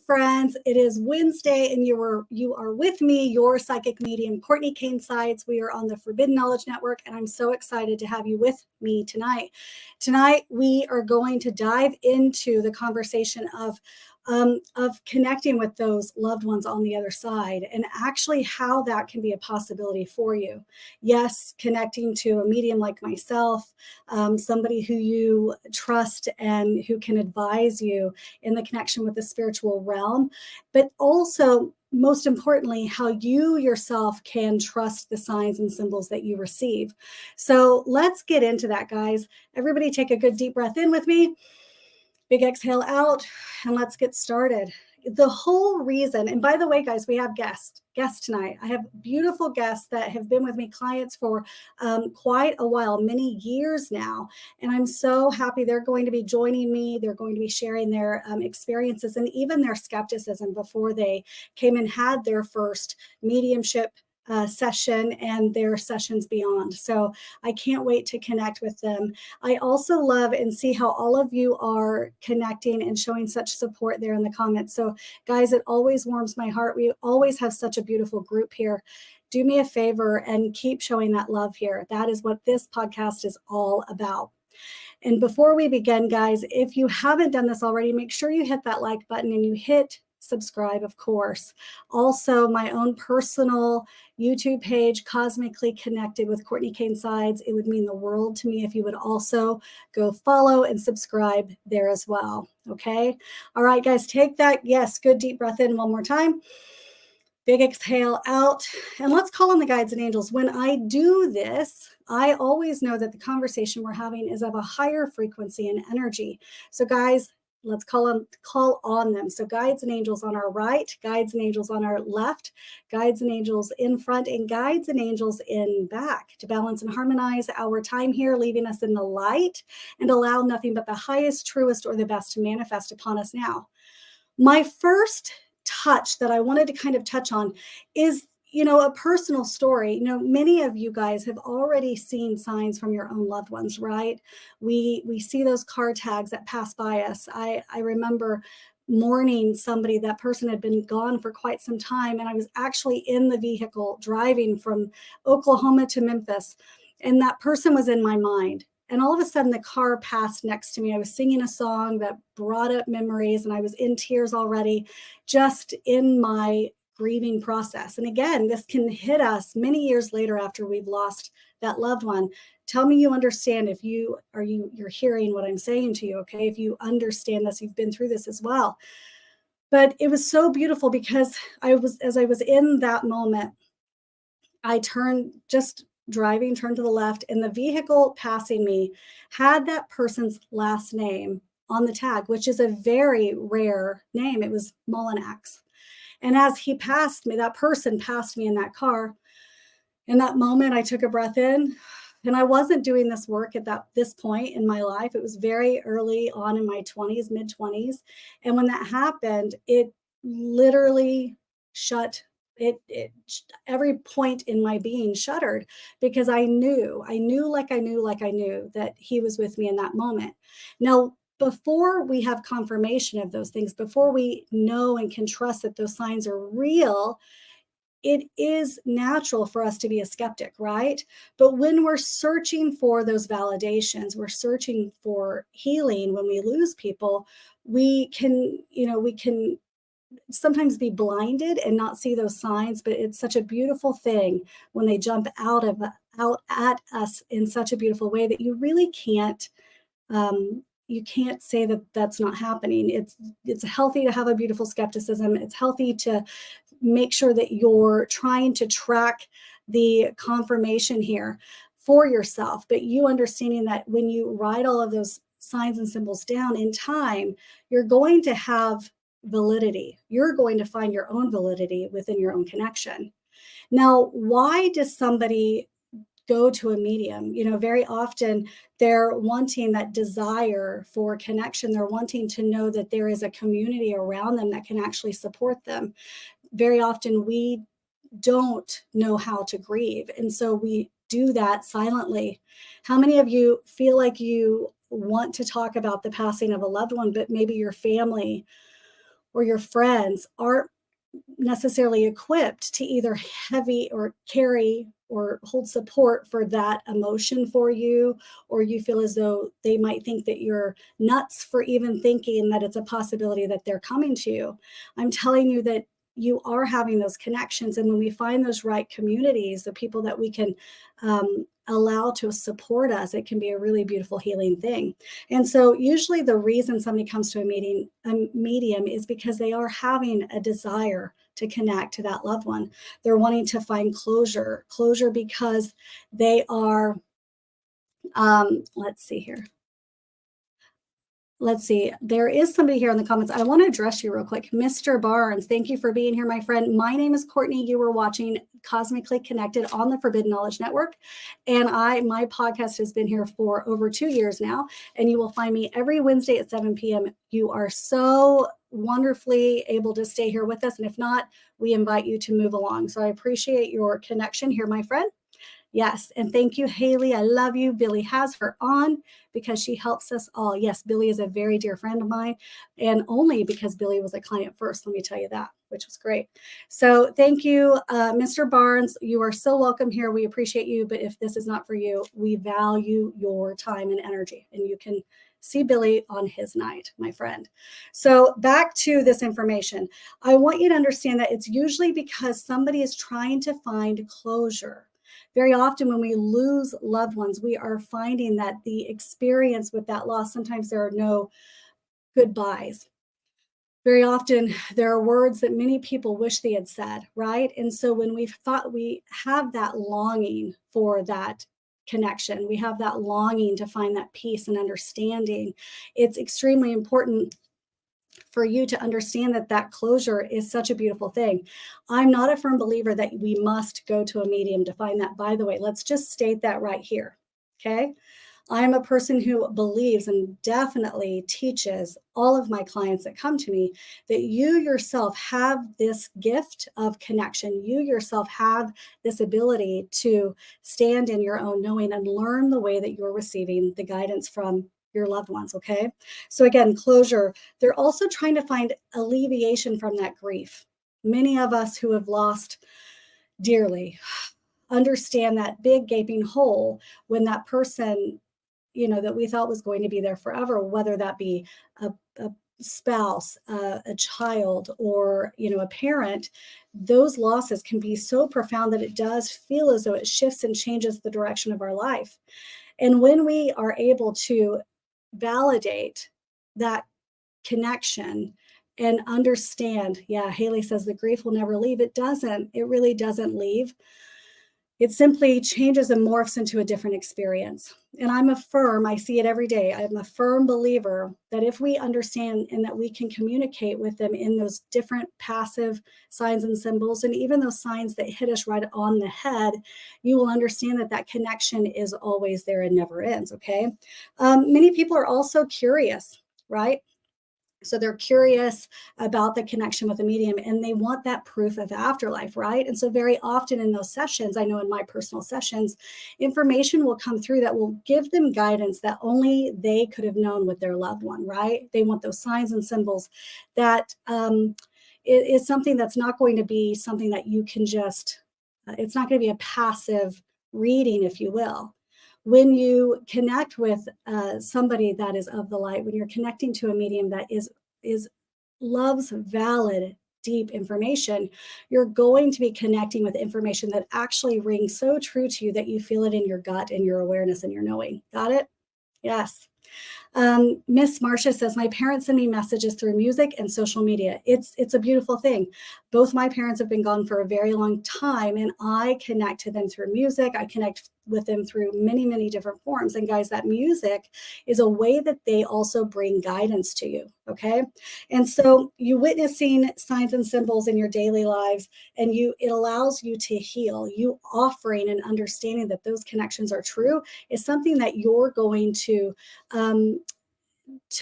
friends. It is Wednesday, and you are with me, your psychic medium, Cortney Kane Sides. We are on the Forbidden Knowledge Network, and I'm so excited to have you with me tonight. Tonight, we are going to dive into the conversation of connecting with those loved ones on the other side, and actually how that can be a possibility for you. Yes, connecting to a medium like myself, somebody who you trust and who can advise you in the connection with the spiritual realm, but also, most importantly, how you yourself can trust the signs and symbols that you receive. So let's get into that, guys. Everybody take a good deep breath in with me. Big exhale out, and let's get started. The whole reason, and by the way, guys, we have guests tonight. I have beautiful guests that have been with me, clients for quite a while, many years now. And I'm so happy they're going to be joining me. They're going to be sharing their experiences and even their skepticism before they came and had their first mediumship session and their sessions beyond. So I can't wait to connect with them. I also love and see how all of you are connecting and showing such support there in the comments. So guys, it always warms my heart. We always have such a beautiful group here. Do me a favor and keep showing that love here. That is what this podcast is all about. And before we begin, guys, if you haven't done this already, make sure you hit that like button and you hit subscribe, of course. Also, my own personal YouTube page, Cosmically Connected with Cortney Kane Sides. It would mean the world to me if you would also go follow and subscribe there as well. Okay. All right, guys, take that. Yes, good deep breath in one more time. Big exhale out. And let's call on the guides and angels. When I do this, I always know that the conversation we're having is of a higher frequency and energy. So guys, let's call on them. So guides and angels on our right, guides and angels on our left, guides and angels in front, and guides and angels in back to balance and harmonize our time here, leaving us in the light and allow nothing but the highest, truest, or the best to manifest upon us now. My first touch that I wanted to kind of touch on is, a personal story. Many of you guys have already seen signs from your own loved ones, right? We see those car tags that pass by us. I remember mourning somebody. That person had been gone for quite some time, and I was actually in the vehicle driving from Oklahoma to Memphis, and that person was in my mind. And all of a sudden, the car passed next to me. I was singing a song that brought up memories, and I was in tears already, just in my grieving process. And again, this can hit us many years later after we've lost that loved one. Tell me you understand if you're hearing what I'm saying to you, okay? If you understand this, you've been through this as well. But it was so beautiful because as I was in that moment, I turned to the left, and the vehicle passing me had that person's last name on the tag, which is a very rare name. It was Mullinax. And as he passed me, that person passed me in that car. In that moment, I took a breath in, and I wasn't doing this work at this point in my life. It was very early on in my 20s, mid-20s. And when that happened, it literally shut every point in my being shuddered, because I knew that he was with me in that moment. Now, before we have confirmation of those things, before we know and can trust that those signs are real, it is natural for us to be a skeptic, right? But when we're searching for those validations, we're searching for healing. When we lose people, we can sometimes be blinded and not see those signs, but it's such a beautiful thing when they jump out at us in such a beautiful way that you really can't say that that's not happening. It's healthy to have a beautiful skepticism. It's healthy to make sure that you're trying to track the confirmation here for yourself, but you understanding that when you write all of those signs and symbols down in time, you're going to have validity. You're going to find your own validity within your own connection. Now, why does somebody go to a medium? Very often they're wanting that desire for connection. They're wanting to know that there is a community around them that can actually support them. Very often we don't know how to grieve, and so we do that silently. How many of you feel like you want to talk about the passing of a loved one, but maybe your family or your friends aren't necessarily equipped to either heavy or carry or hold support for that emotion for you, or you feel as though they might think that you're nuts for even thinking that it's a possibility that they're coming to you. I'm telling you that you are having those connections. And when we find those right communities, the people that we can allow to support us, it can be a really beautiful healing thing. And so usually the reason somebody comes to a medium is because they are having a desire to connect to that loved one. They're wanting to find closure because they are, let's see here. Let's see. There is somebody here in the comments. I want to address you real quick. Mr. Barnes, thank you for being here, my friend. My name is Cortney. You were watching Cosmically Connected on the Forbidden Knowledge Network. And my podcast has been here for over 2 years now. And you will find me every Wednesday at 7 p.m. You are so wonderfully able to stay here with us. And if not, we invite you to move along. So I appreciate your connection here, my friend. Yes. And thank you, Haley. I love you. Billy has her on because she helps us all. Yes, Billy is a very dear friend of mine, and only because Billy was a client first. Let me tell you that, which was great. So thank you, Mr. Barnes. You are so welcome here. We appreciate you. But if this is not for you, we value your time and energy. And you can see Billy on his night, my friend. So back to this information. I want you to understand that it's usually because somebody is trying to find closure. Very often when we lose loved ones, we are finding that the experience with that loss, sometimes there are no goodbyes. Very often there are words that many people wish they had said, right? And so when we have that longing for that connection, we have that longing to find that peace and understanding, it's extremely important for you to understand that that closure is such a beautiful thing. I'm not a firm believer that we must go to a medium to find that. By the way, let's just state that right here. Okay. I'm a person who believes and definitely teaches all of my clients that come to me that you yourself have this gift of connection. You yourself have this ability to stand in your own knowing and learn the way that you're receiving the guidance from your loved ones. Okay. So again, closure. They're also trying to find alleviation from that grief. Many of us who have lost dearly understand that big gaping hole when that person, that we thought was going to be there forever, whether that be a spouse, a child, or, a parent, those losses can be so profound that it does feel as though it shifts and changes the direction of our life. And when we are able to validate that connection and understand, yeah, Haley says the grief will never leave. It doesn't. It really doesn't leave. It simply changes and morphs into a different experience. And I see it every day. I'm a firm believer that if we understand and that we can communicate with them in those different passive signs and symbols, and even those signs that hit us right on the head, you will understand that that connection is always there and never ends. Okay. Many people are also curious, right? So they're curious about the connection with the medium and they want that proof of afterlife, right? And so very often in those sessions, I know in my personal sessions, information will come through that will give them guidance that only they could have known with their loved one, right? They want those signs and symbols that is something that's not going to be something that you can just, it's not going to be a passive reading, if you will. When you connect with somebody that is of the light, when you're connecting to a medium that is loves valid, deep information, you're going to be connecting with information that actually rings so true to you that you feel it in your gut and your awareness and your knowing. Got it? Yes. Miss Marcia says, my parents send me messages through music and social media. It's a beautiful thing. Both my parents have been gone for a very long time, and I connect to them through music. I connect with them through many, many different forms. And guys, that music is a way that they also bring guidance to you. Okay. And so you witnessing signs and symbols in your daily lives, and it allows you to heal. You offering and understanding that those connections are true is something that you're going to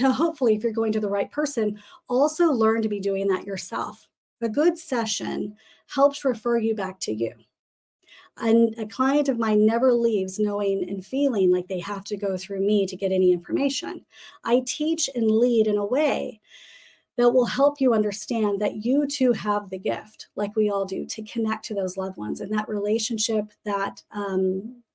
hopefully, if you're going to the right person, also learn to be doing that yourself. A good session helps refer you back to you. And a client of mine never leaves knowing and feeling like they have to go through me to get any information. I teach and lead in a way that will help you understand that you too have the gift, like we all do, to connect to those loved ones, and that relationship, that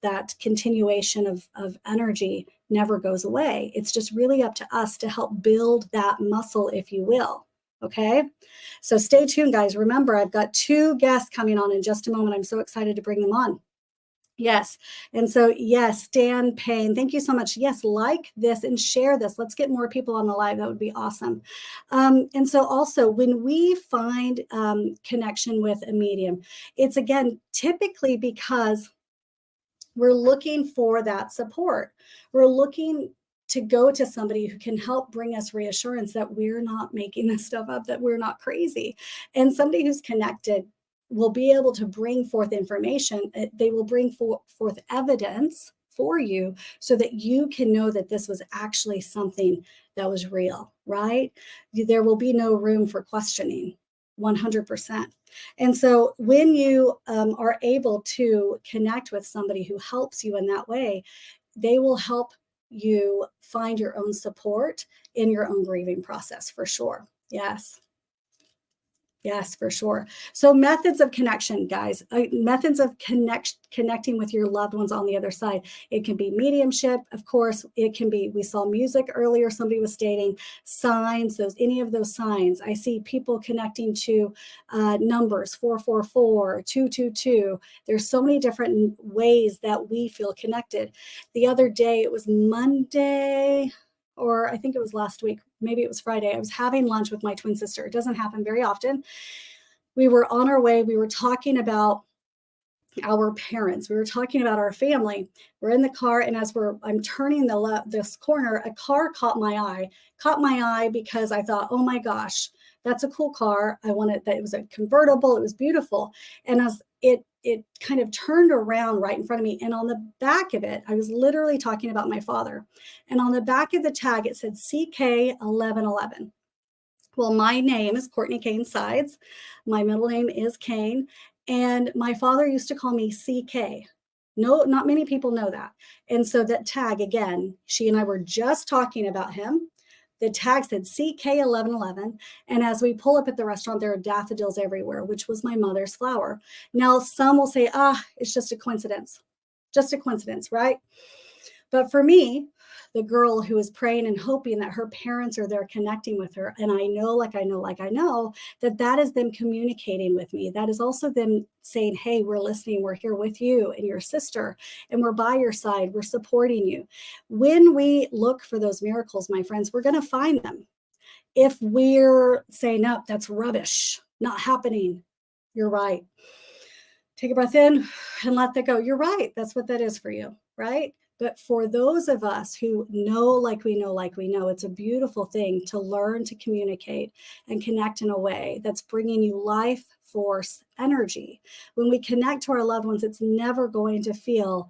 that continuation of energy never goes away. It's just really up to us to help build that muscle, if you will. Okay, so stay tuned, guys. Remember, I've got 2 guests coming on in just a moment. I'm so excited to bring them on. Yes. And so, yes, Dan Payne, thank you so much. Yes, like this and share this. Let's get more people on the live. That would be awesome. And so also, when we find connection with a medium, it's again, typically because we're looking for that support. We're looking to go to somebody who can help bring us reassurance that we're not making this stuff up, that we're not crazy. And somebody who's connected will be able to bring forth information. They will bring forth evidence for you so that you can know that this was actually something that was real, right? There will be no room for questioning, 100%. And so when you are able to connect with somebody who helps you in that way, they will help you find your own support in your own grieving process, for sure. Yes. Yes, for sure. So methods of connection, guys, methods of connecting with your loved ones on the other side. It can be mediumship, of course. It can be, we saw music earlier, somebody was stating signs, any of those signs. I see people connecting to numbers, 444, 222. There's so many different ways that we feel connected. The other day, it was Monday, or I think it was last week, maybe it was Friday. I was having lunch with my twin sister. It doesn't happen very often. We were on our way. We were talking about our parents. We were talking about our family. We're in the car, and as I'm turning this corner, a car caught my eye because I thought, oh my gosh, that's a cool car. I wanted that. It was a convertible. It was beautiful. And as it kind of turned around right in front of me, and on the back of it, I was literally talking about my father. And on the back of the tag, it said CK1111. Well, my name is Cortney Kane Sides. My middle name is Kane. And my father used to call me CK. No, not many people know that. And so that tag, again, she and I were just talking about him. The tag said CK1111. And as we pull up at the restaurant, there are daffodils everywhere, which was my mother's flower. Now, some will say, it's just a coincidence. Just a coincidence, right? But for me, the girl who is praying and hoping that her parents are there connecting with her, and I know that is them communicating with me. That is also them saying, hey, we're listening, we're here with you and your sister, and we're by your side, we're supporting you. When we look for those miracles, my friends, we're going to find them. If we're saying, no, that's rubbish, not happening, you're right. Take a breath in and let that go. You're right. That's what that is for you, right? But for those of us who know, like we know, it's a beautiful thing to learn to communicate and connect in a way that's bringing you life force energy. When we connect to our loved ones, it's never going to feel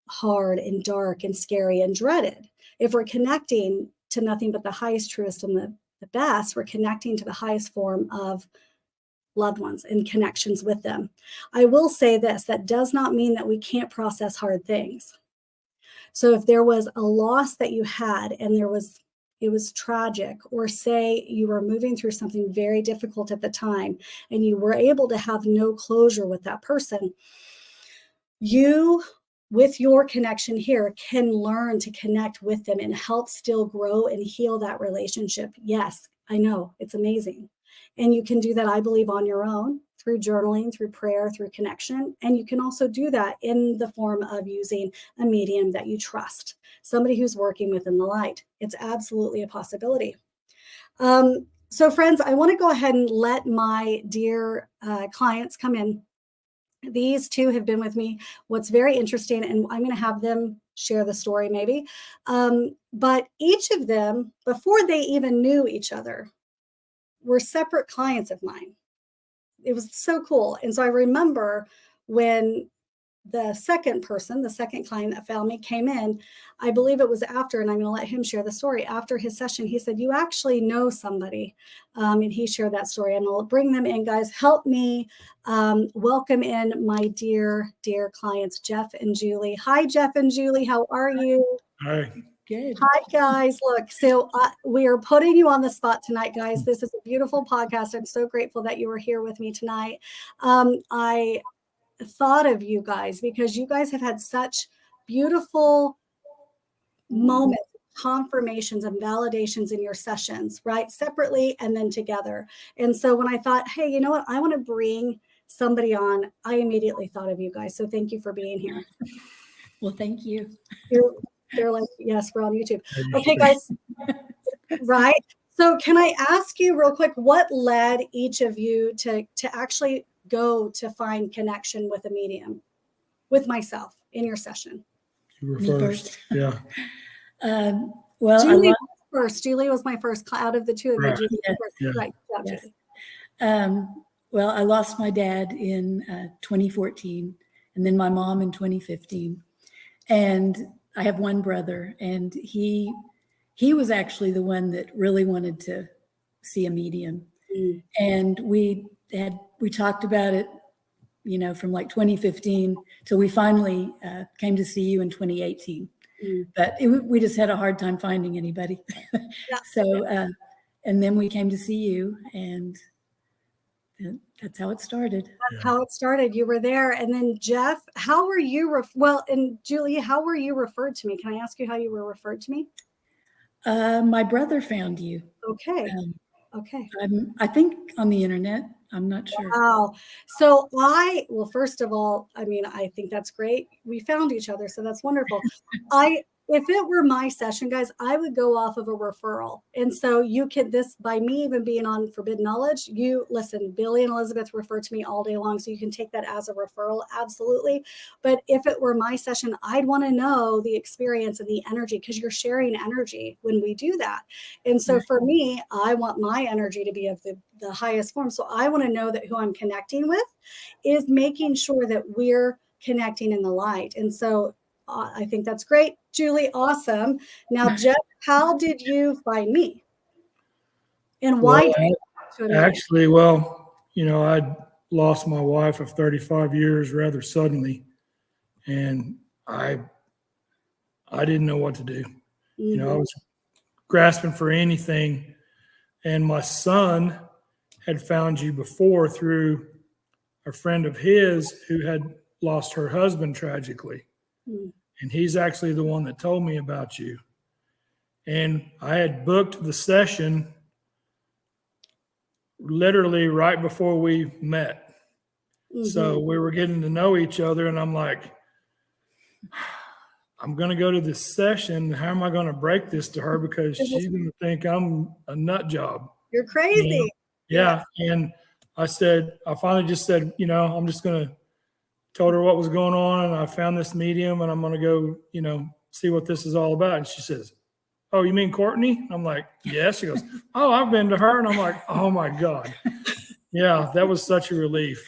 hard and dark and scary and dreaded. If we're connecting to nothing but the highest, truest, and the best, we're connecting to the highest form of loved ones and connections with them. I will say this, that does not mean that we can't process hard things. So if there was a loss that you had and it was tragic, or say you were moving through something very difficult at the time and you were able to have no closure with that person, you, with your connection here, can learn to connect with them and help still grow and heal that relationship. Yes, I know, it's amazing. And you can do that, I believe, on your own, through journaling, through prayer, through connection. And you can also do that in the form of using a medium that you trust, somebody who's working within the light. It's absolutely a possibility. So friends, I want to go ahead and let my dear clients come in. These two have been with me. What's very interesting, and I'm going to have them share the story maybe, but each of them, before they even knew each other, were separate clients of mine. It was so cool. And so I remember when the second client that found me came in, I believe it was after, and I'm going to let him share the story. After his session, he said, you actually know somebody. And he shared that story. And I'll bring them in, guys. Help me welcome in my dear, dear clients, Jeff and Julie. Hi, Jeff and Julie. How are you? Hi. Good. Hi, guys. Look, so we are putting you on the spot tonight, guys. This is a beautiful podcast. I'm so grateful that you were here with me tonight. I thought of you guys because you guys have had such beautiful moments, confirmations and validations in your sessions, right? Separately and then together. And so when I thought, hey, you know what? I want to bring somebody on, I immediately thought of you guys. So thank you for being here. Well, thank you. They're like, yes, we're on YouTube. Okay, guys. Right. So can I ask you real quick, what led each of you to actually go to find connection with a medium, with myself in your session? You were Me first. Yeah. Well, Julie was first. Julie was my first out of the two of you. Right. Julie Yes. first. Yeah. Right. Yes. Julie. Well, I lost my dad in 2014 and then my mom in 2015. And I have one brother, and he was actually the one that really wanted to see a medium. Mm. And we talked about it, from like 2015 till we finally came to see you in 2018. Mm. But we just had a hard time finding anybody. Yeah. So, and then we came to see you, and that's how it started. That's how it started. You were there. And then Jeff, how were you? And Julie, how were you referred to me? Can I ask you how you were referred to me? My brother found you. Okay. Okay. I think on the internet. I'm not sure. Wow. So well, first of all, I mean, I think that's great. We found each other, so that's wonderful. If it were my session, guys, I would go off of a referral. And so by me even being on Forbidden Knowledge, listen, Billy and Elizabeth refer to me all day long. So you can take that as a referral. Absolutely. But if it were my session, I'd want to know the experience and the energy, because you're sharing energy when we do that. And so for me, I want my energy to be of the highest form. So I want to know that who I'm connecting with is making sure that we're connecting in the light. And so I think that's great. Julie, awesome. Now, Jeff, how did you find me? And why did you talk to a medium? Actually, I'd lost my wife of 35 years rather suddenly, and I didn't know what to do. Mm-hmm. I was grasping for anything, and my son had found you before through a friend of his who had lost her husband tragically. Mm. And he's actually the one that told me about you. And I had booked the session literally right before we met. Mm-hmm. So we were getting to know each other, and I'm like, I'm going to go to this session. How am I going to break this to her? Because she's going to think I'm a nut job. You're crazy. Yeah. And I finally just said, I'm just going to told her what was going on, and I found this medium, and I'm going to go, see what this is all about. And she says, "Oh, you mean Cortney?" I'm like, "Yes." She goes, "Oh, I've been to her." And I'm like, "Oh my God." Yeah, that was such a relief.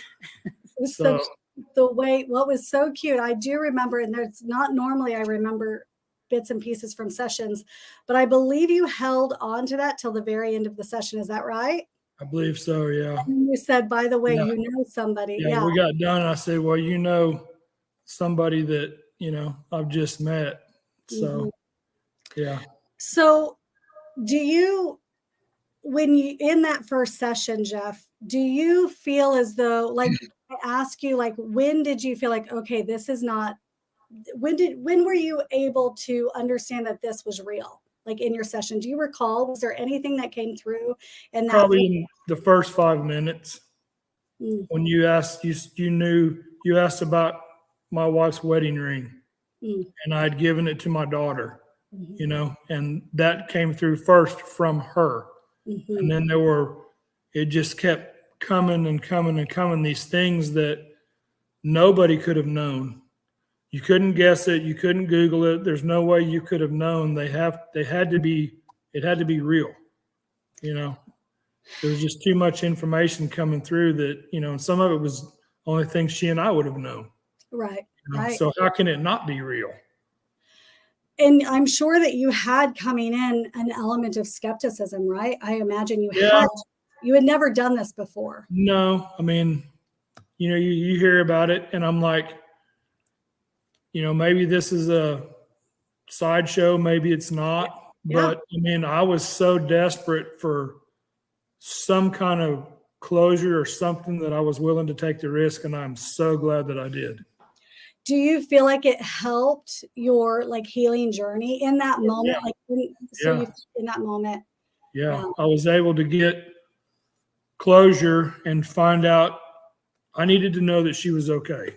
What was so cute, I do remember, and there's not normally I remember bits and pieces from sessions, but I believe you held on to that till the very end of the session. Is that right? I believe so, yeah. And you said, by the way, you know somebody. Yeah, we got done, and I said, well, somebody that, I've just met. So, yeah. So when you, in that first session, Jeff, do you feel as though, like, I ask you, like, when did you feel like, okay, this is not, when were you able to understand that this was real? Like in your session, do you recall, was there anything that came through? And probably in the first 5 minutes when you asked, you asked about my wife's wedding ring, and I'd given it to my daughter, and that came through first from her. And then it just kept coming and coming and coming, these things that nobody could have known. You couldn't guess it. You couldn't Google it. There's no way you could have known. It had to be real. There was just too much information coming through that, and some of it was only things she and I would have known. Right. So how can it not be real? And I'm sure that you had coming in an element of skepticism, right? I imagine you had never done this before. No, I mean, you hear about it, and I'm like, maybe this is a sideshow, maybe it's not, but I mean, I was so desperate for some kind of closure or something that I was willing to take the risk, and I'm so glad that I did. Do you feel like it helped your like healing journey in that moment? Like, in that moment? Yeah, I was able to get closure and find out I needed to know that she was okay.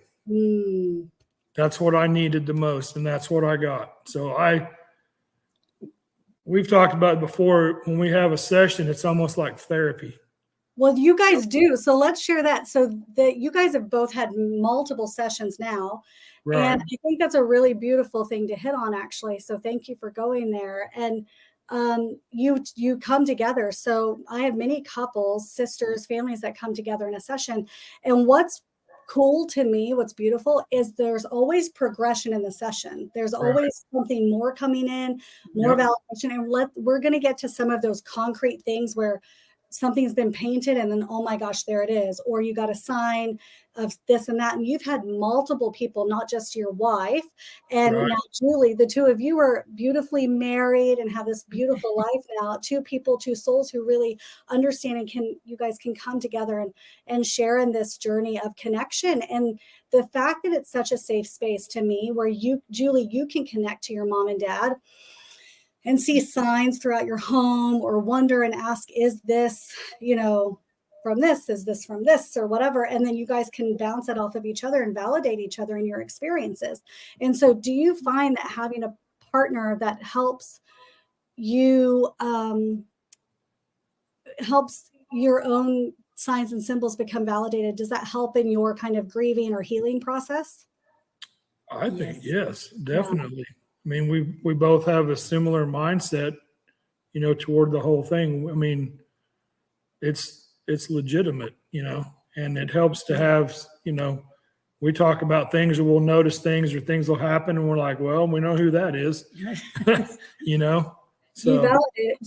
That's what I needed the most, and that's what I got. So we've talked about it before. When we have a session, it's almost like therapy. Well, you guys do. So let's share that. So that you guys have both had multiple sessions now. Right. And I think that's a really beautiful thing to hit on, actually. So thank you for going there. And you come together. So I have many couples, sisters, families that come together in a session. And what's cool to me, what's beautiful is there's always progression in the session. There's always something more coming in, more validation. And we're going to get to some of those concrete things where something's been painted and then, oh my gosh, there it is. Or you got a sign of this and that. And you've had multiple people, not just your wife. And now, Julie, the two of you are beautifully married and have this beautiful life now. Two people, two souls who really understand and you guys can come together and share in this journey of connection. And the fact that it's such a safe space to me where Julie, you can connect to your mom and dad and see signs throughout your home or wonder and ask, is this, from this, is this from this or whatever? And then you guys can bounce it off of each other and validate each other in your experiences. And so do you find that having a partner that helps you, helps your own signs and symbols become validated? Does that help in your kind of grieving or healing process? I think yes, definitely. I mean, we both have a similar mindset, toward the whole thing. I mean, it's legitimate, and it helps to have, we talk about things or we'll notice things or things will happen and we're like, well, we know who that is, So, you validate it.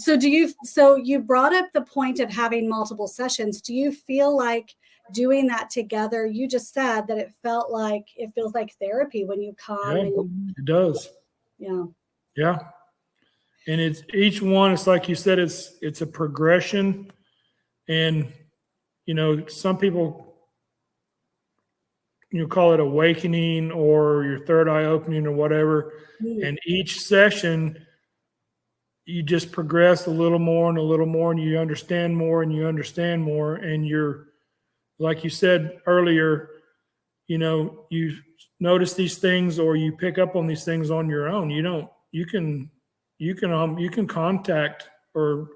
So you brought up the point of having multiple sessions. Do you feel like doing that together? You just said that it feels like therapy when you come. It does. Yeah. And it's each one, it's like you said, it's a progression. And, some people, call it awakening or your third eye opening or whatever. And each session, you just progress a little more and a little more, and you understand more and you understand more. And you're, like you said earlier, you notice these things or you pick up on these things on your own. You can contact or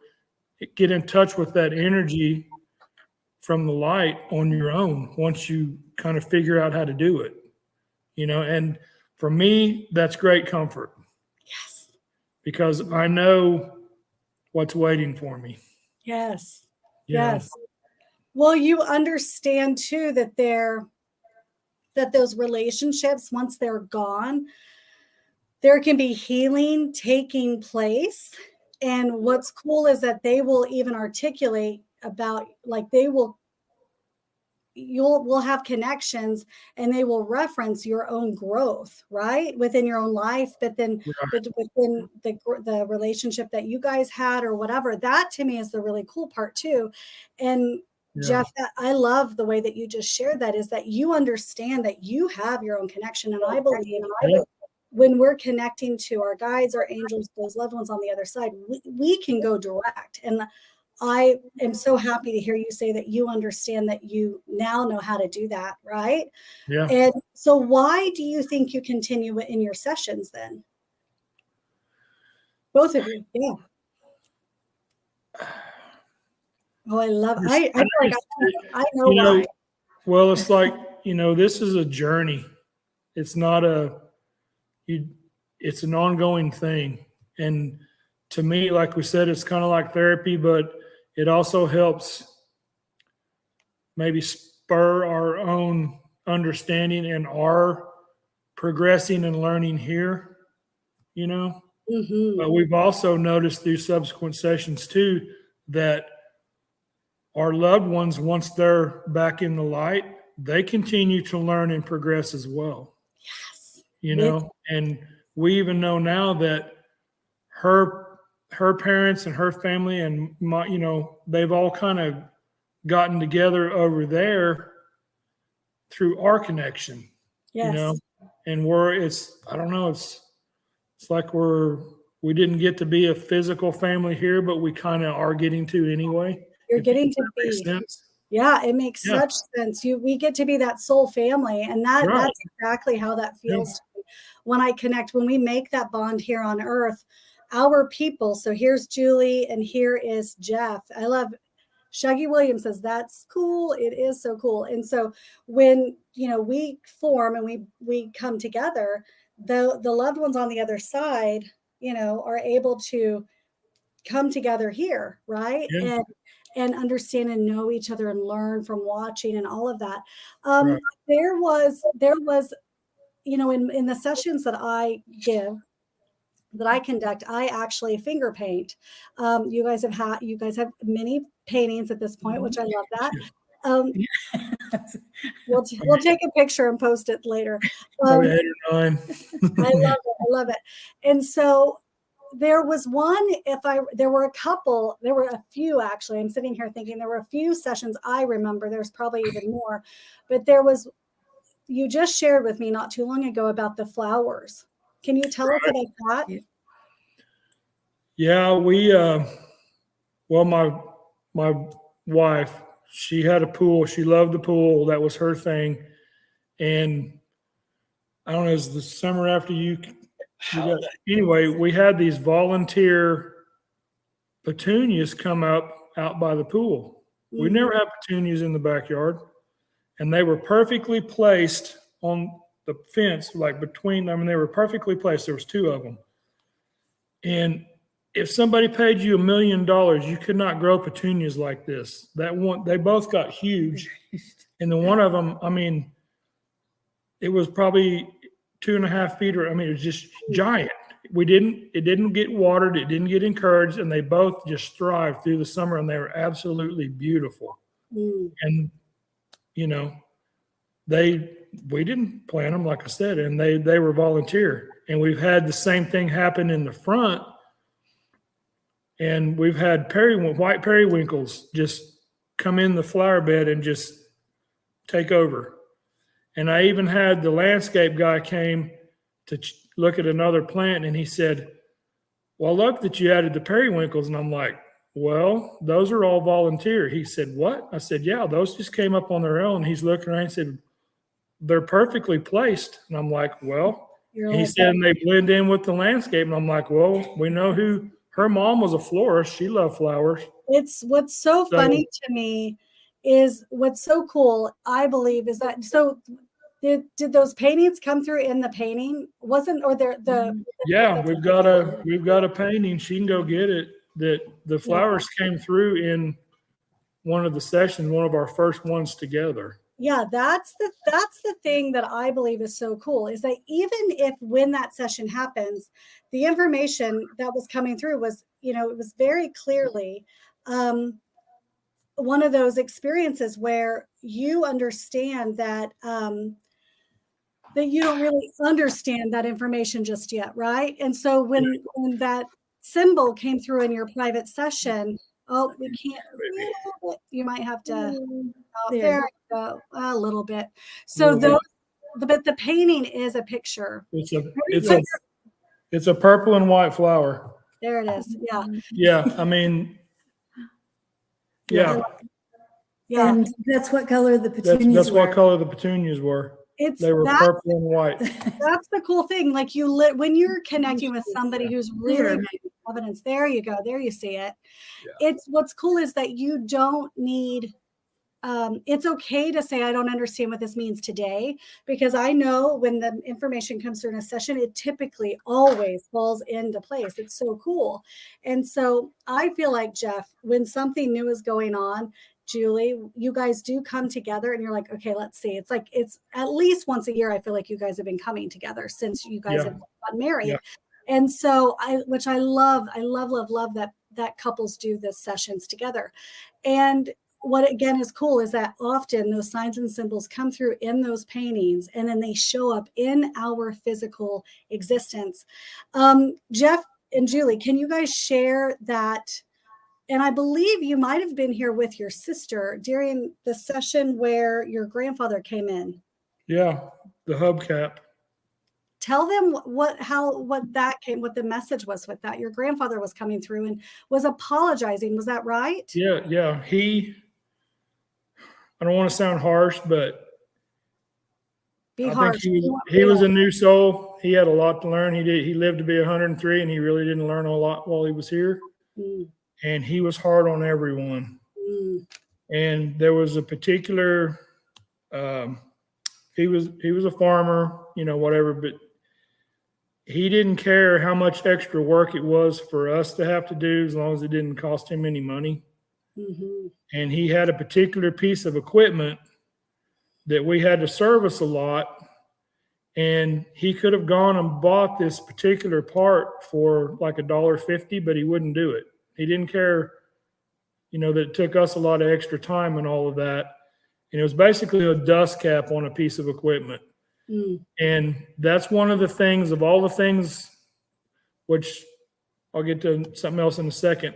get in touch with that energy from the light on your own once you kind of figure out how to do it, and for me, that's great comfort. Yes. Because I know what's waiting for me. Yes. Yes. Well, you understand too that those relationships, once they're gone, there can be healing taking place. And what's cool is that they will even articulate about, like, we'll have connections and they will reference your own growth, right? Within your own life, but within the relationship that you guys had or whatever. That to me is the really cool part too. And Jeff, I love the way that you just shared that, is that you understand that you have your own connection. And I believe when we're connecting to our guides, our angels, those loved ones on the other side, we can go direct. And I am so happy to hear you say that you understand that you now know how to do that, right? Yeah. And so why do you think you continue in your sessions then? Both of you. Yeah. Oh, I love it. I know why. Well, it's like, this is a journey. It's not it's an ongoing thing. And to me, like we said, it's kind of like therapy, but it also helps maybe spur our own understanding and our progressing and learning here, But we've also noticed through subsequent sessions too, that our loved ones, once they're back in the light, they continue to learn and progress as well. Yes. And we even know now that her parents and her family and my, you know, they've all kind of gotten together over there through our connection, you know, Yes. and I don't know, it's like we didn't get to be a physical family here, but we kind of are getting to anyway. You're If getting to that makes be. sense. Yeah, it makes Yeah. such sense. We get to be that soul family, and Right. that's exactly how that feels to me. When I connect, when we make that bond here on earth, our people. So here's Julie and here is Jeff. I love Shuggy Williams says that's cool. It is so cool. And so when, you know, we form and we come together, the loved ones on the other side, you know, are able to come together here, right? Yeah. And understand and know each other and learn from watching and all of that. Right. There was, you know, in the sessions that I give, that I conduct, I actually finger paint. You guys have many paintings at this point, which I love that. We'll take a picture and post it later. Probably 8 or 9. I love it. And so there was there were a few actually. I'm sitting here thinking there were a few sessions I remember. There's probably even more, but you just shared with me not too long ago about the flowers. Can you tell us about that? Yeah, well, my wife, she had a pool. She loved the pool. That was her thing. And I don't know, it was the summer after anyway, we had these volunteer petunias come up out by the pool. We Mm-hmm. never had petunias in the backyard. And they were perfectly placed on the fence, like between them. They were perfectly placed. There was 2 of them. And if somebody paid you $1 million, you could not grow petunias like this. They both got huge. And the one of them, I mean, it was probably 2.5 feet, or I mean, it was just giant. It didn't get watered, it didn't get encouraged, and they both just thrived through the summer, and they were absolutely beautiful. Mm. And you know, we didn't plant them, like I said, and they were volunteer. And we've had the same thing happen in the front. And we've had white periwinkles just come in the flower bed and just take over. And I even had the landscape guy came to look at another plant, and he said, well, look that you added the periwinkles. And I'm like, well, those are all volunteer. He said, what? I said, yeah, those just came up on their own. He's looking around and said, they're perfectly placed. And I'm like, well, he said, and they blend in with the landscape. And I'm like, well, we know who her mom was, a florist. She loved flowers. It's what's so funny to me is what's so cool, I believe, is that did those paintings come through in the painting? Yeah, we've got a painting. She can go get it. That the flowers came through in one of the sessions, one of our first ones together. Yeah, that's the thing that I believe is so cool, is that even if when that session happens, the information that was coming through was, you know, it was very clearly one of those experiences where you understand that that you don't really understand that information just yet, right? And so when that symbol came through in your private session, oh, we can't. You might have to. Oh, there you go, a little bit. So but the painting is a picture. It's a purple and white flower. There it is. Yeah. Yeah. I mean, yeah. Yeah. And that's what color the petunias That's were. what color the petunias were. They were purple and white. That's the cool thing. Like when you're connecting with somebody who's really evidence. There you go. There you see it. Yeah. What's cool is that you don't need. It's okay to say, I don't understand what this means today, because I know when the information comes through in a session, it typically always falls into place. It's so cool. And so I feel like, Jeff, when something new is going on, Julie, you guys do come together and you're like, okay, let's see. It's like, it's at least once a year. I feel like you guys have been coming together since you guys have gotten married. Yeah. And so which I love that couples do this sessions together. And what again is cool is that often those signs and symbols come through in those paintings, and then they show up in our physical existence. Jeff and Julie, can you guys share that? And I believe you might have been here with your sister during the session where your grandfather came in. Yeah, the hubcap. Tell them what the message was with that. Your grandfather was coming through and was apologizing. Was that right? Yeah. I don't want to sound harsh, but Be I harsh. think he was a new soul. He had a lot to learn. He lived to be 103, and he really didn't learn a lot while he was here. Mm. And he was hard on everyone. Mm. And there was a particular, he was a farmer, whatever, but he didn't care how much extra work it was for us to have to do, as long as it didn't cost him any money. Mm-hmm. And he had a particular piece of equipment that we had to service a lot. And he could have gone and bought this particular part for like $1.50, but he wouldn't do it. He didn't care, that it took us a lot of extra time and all of that. And it was basically a dust cap on a piece of equipment. Mm. And that's one of the things, of all the things, which I'll get to something else in a second.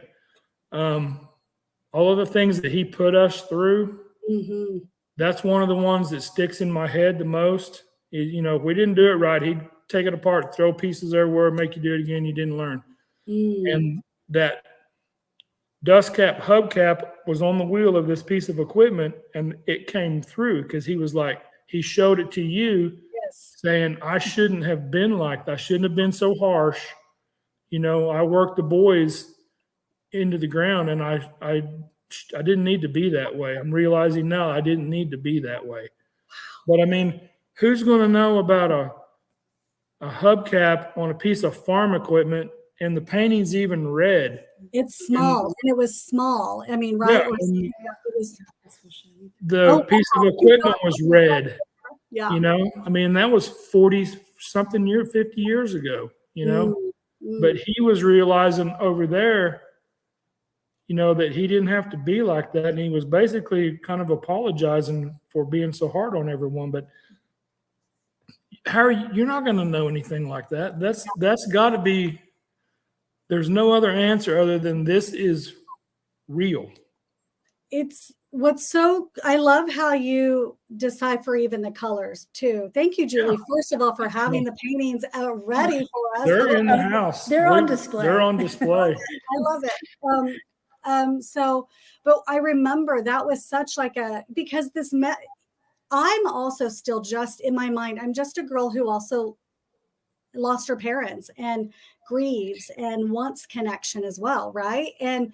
All of the things that he put us through, mm-hmm. That's one of the ones that sticks in my head the most. If we didn't do it right, he'd take it apart, throw pieces everywhere, make you do it again. You didn't learn. Mm. And that dust cap, hubcap was on the wheel of this piece of equipment, and it came through because he showed it to you, yes, saying, I shouldn't have been like that. I shouldn't have been so harsh. I worked the boys into the ground, and I didn't need to be that way. I'm realizing now I didn't need to be that way. But I mean, who's going to know about a hubcap on a piece of farm equipment, and the painting's even red? It's small, and it was small. I mean, right? Yeah, the piece of equipment was red. Yeah. I mean, that was 40-something 50 years ago, But he was realizing over there, that he didn't have to be like that. And he was basically kind of apologizing for being so hard on everyone. But you're not going to know anything like that. That's got to be, there's no other answer other than this is real. I love how you decipher even the colors too. Thank you, Julie. Yeah. First of all, for having the paintings ready for us. They're in the house. They're on display. They're on display. I love it. But I remember that was such because I'm also still just in my mind, I'm just a girl who also lost her parents and grieves and wants connection as well, right? And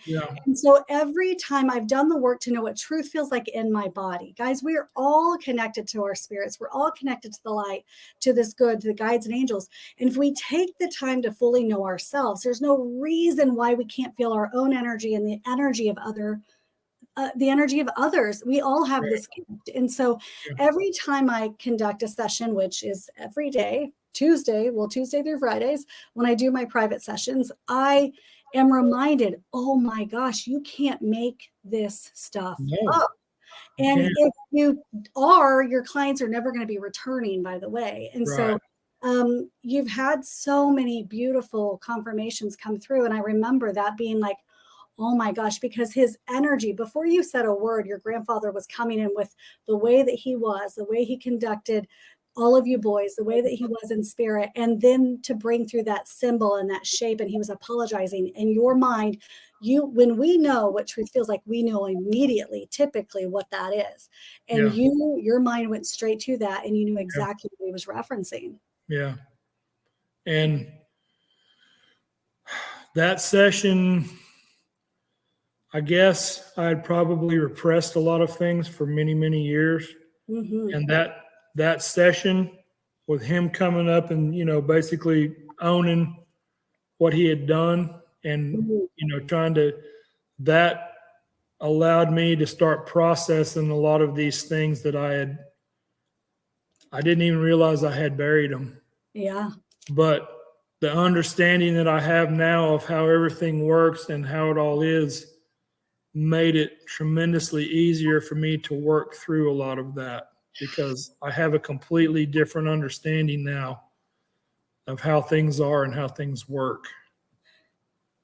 so every time I've done the work to know what truth feels like in my body, guys, we are all connected to our spirits. We're all connected to the light, to this good, to the guides and angels. And if we take the time to fully know ourselves, there's no reason why we can't feel our own energy and the energy of others. We all have this gift. And so every time I conduct a session, which is every day, Tuesday through Fridays, when I do my private sessions, I am reminded, oh my gosh, you can't make this stuff up. And if you are, your clients are never going to be returning, by the way. And so you've had so many beautiful confirmations come through. And I remember that being like, oh my gosh, because his energy, before you said a word, your grandfather was coming in with the way that he was, the way he conducted all of you boys, the way that he was in spirit, and then to bring through that symbol and that shape, and he was apologizing. In your mind, when we know what truth feels like, we know immediately, typically, what that is. And your mind went straight to that, and you knew exactly what he was referencing. Yeah. And that session, I guess I had probably repressed a lot of things for many, many years. Mm-hmm. And that session with him coming up and, basically owning what he had done and, that allowed me to start processing a lot of these things that I didn't even realize I had buried them. Yeah. But the understanding that I have now of how everything works and how it all is, made it tremendously easier for me to work through a lot of that, because I have a completely different understanding now of how things are and how things work.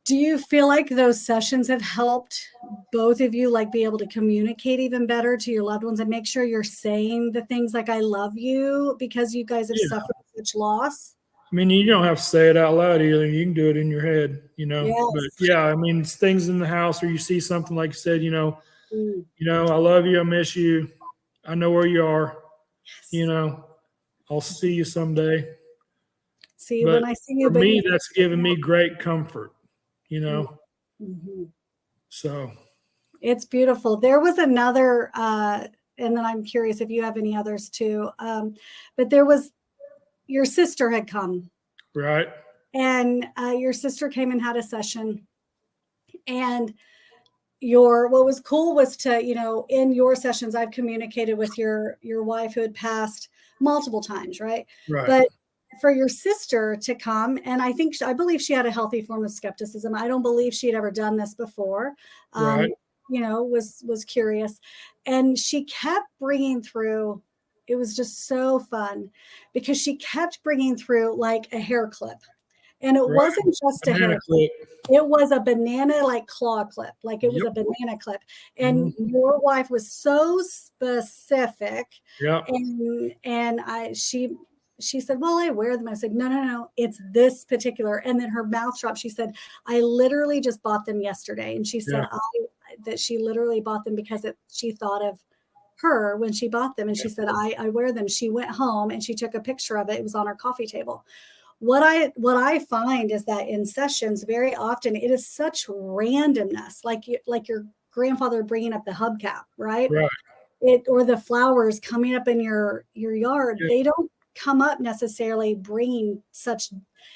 Do you feel like those sessions have helped both of you, like, be able to communicate even better to your loved ones and make sure you're saying the things like "I love you" because you guys have Yeah. suffered such loss? I mean, you don't have to say it out loud either. You can do it in your head, you know. Yes. But yeah, I mean, it's things in the house, or you see something like you said, Mm. I love you, I miss you, I know where you are, I'll see you someday. See, But when I see for you, but me, that's given me great comfort, Mhm. So It's beautiful. There was another, and then I'm curious if you have any others too. But there was your sister had come, right, and your sister came and had a session, and what was cool was to, in your sessions, I've communicated with your wife who had passed multiple times, right? right, But for your sister to come, and I believe she had a healthy form of skepticism. I don't believe she had ever done this before. right, Was curious, and she kept bringing through. It was just so fun because she kept bringing through like a hair clip, and it right. wasn't just a Banana hair clip. it was a banana like claw clip, like it was Yep. a banana clip. Mhm. And your wife was so specific. Yep. And she said, "Well, I wear them." I said, "No, no, no, it's this particular." And then her mouth dropped. She said, "I literally just bought them yesterday." And she said, Yeah. that she literally bought them because she thought of her when she bought them. And she said, I wear them. She went home and she took a picture of it. It was on her coffee table. What I find is that in sessions, very often it is such randomness, like your grandfather bringing up the hubcap, right? Right. Or the flowers coming up in your yard. Yeah. They don't come up necessarily bringing such.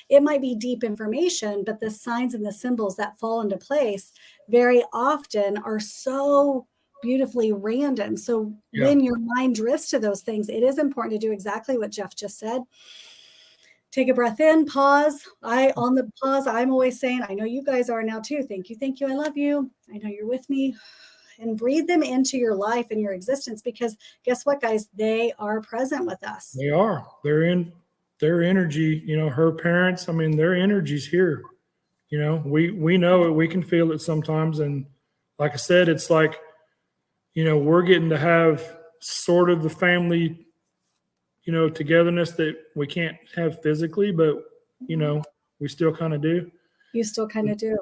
It might be deep information, but the signs and the symbols that fall into place very often are so beautifully random. So Yeah. when your mind drifts to those things, it is important to do exactly what Jeff just said. Take a breath in, pause. On the pause, I'm always saying, I know you guys are now too. Thank you, I love you. I know you're with me. And breathe them into your life and your existence, because guess what, guys? They are present with us. They are. They're in their energy, her parents, I mean, their energy's here. We know it, we can feel it sometimes. And like I said, it's like, we're getting to have sort of the family togetherness that we can't have physically, but we still kind of do. You still kind of do.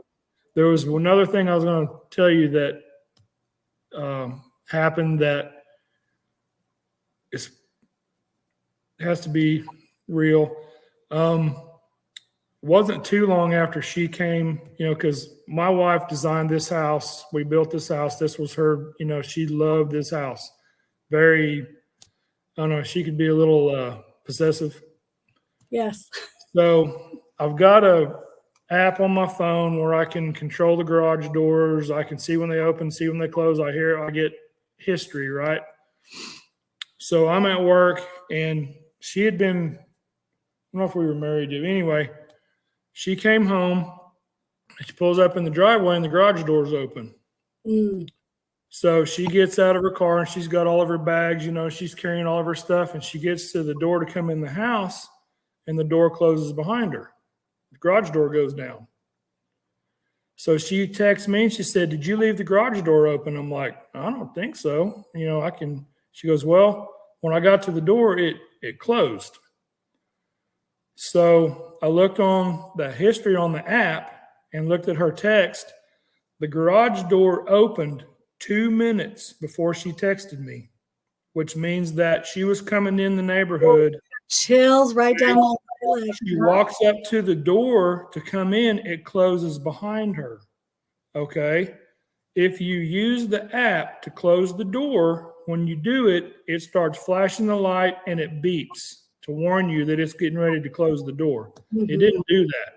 There was another thing I was going to tell you that happened that has to be real. Wasn't too long after she came, because my wife designed this house. We built this house. This was her, she loved this house. Very, I don't know, she could be a little possessive. Yes. So I've got a app on my phone where I can control the garage doors. I can see when they open, see when they close. I get history, right? So I'm at work, and she had been, I don't know if we were married yet. Anyway, she came home, and she pulls up in the driveway and the garage door's open. Mm. So she gets out of her car and she's got all of her bags, she's carrying all of her stuff, and she gets to the door to come in the house, and the door closes behind her. The garage door goes down. So she texts me and she said, "Did you leave the garage door open?" I'm like, "I don't think so. She goes, "Well, when I got to the door, it closed." So I looked on the history on the app and looked at her text. The garage door opened 2 minutes before she texted me, which means that she was coming in the neighborhood. Chills right down my leg. She walks up to the door to come in, it closes behind her. Okay. If you use the app to close the door, when you do it, it starts flashing the light and it beeps to warn you that it's getting ready to close the door. Mm-hmm. It didn't do that.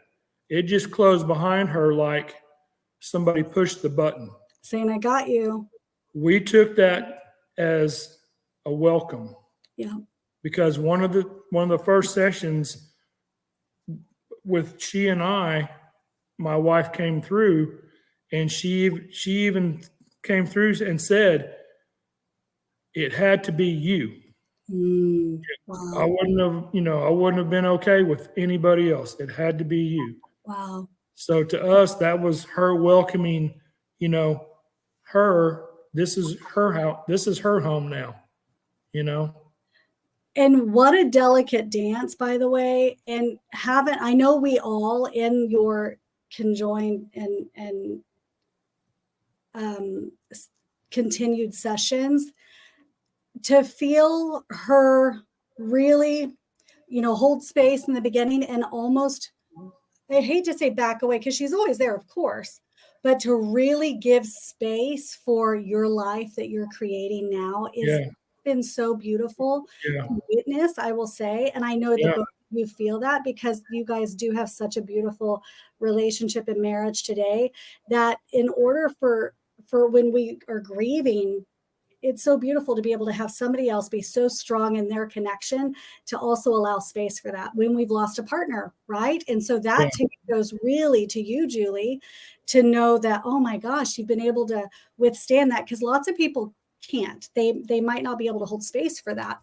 It just closed behind her like somebody pushed the button. Saying, "I got you." We took that as a welcome. Yeah. Because one of the first sessions with she and I, my wife came through, and she even came through and said, it had to be you. Wow. I wouldn't have been okay with anybody else. It had to be you. Wow. So to us, that was her welcoming, her, this is her house, this is her home now, And what a delicate dance, by the way. And I know we all in your conjoined and continued sessions, to feel her really, hold space in the beginning and almost, I hate to say back away because she's always there, of course, but to really give space for your life that you're creating now is been so beautiful to witness, I will say. And I know that both of you feel that because you guys do have such a beautiful relationship and marriage today, that in order for when we are grieving, it's so beautiful to be able to have somebody else be so strong in their connection to also allow space for that when we've lost a partner, right? And so that to me goes really to you, Julie, to know that, oh my gosh, you've been able to withstand that, because lots of people can't. They might not be able to hold space for that.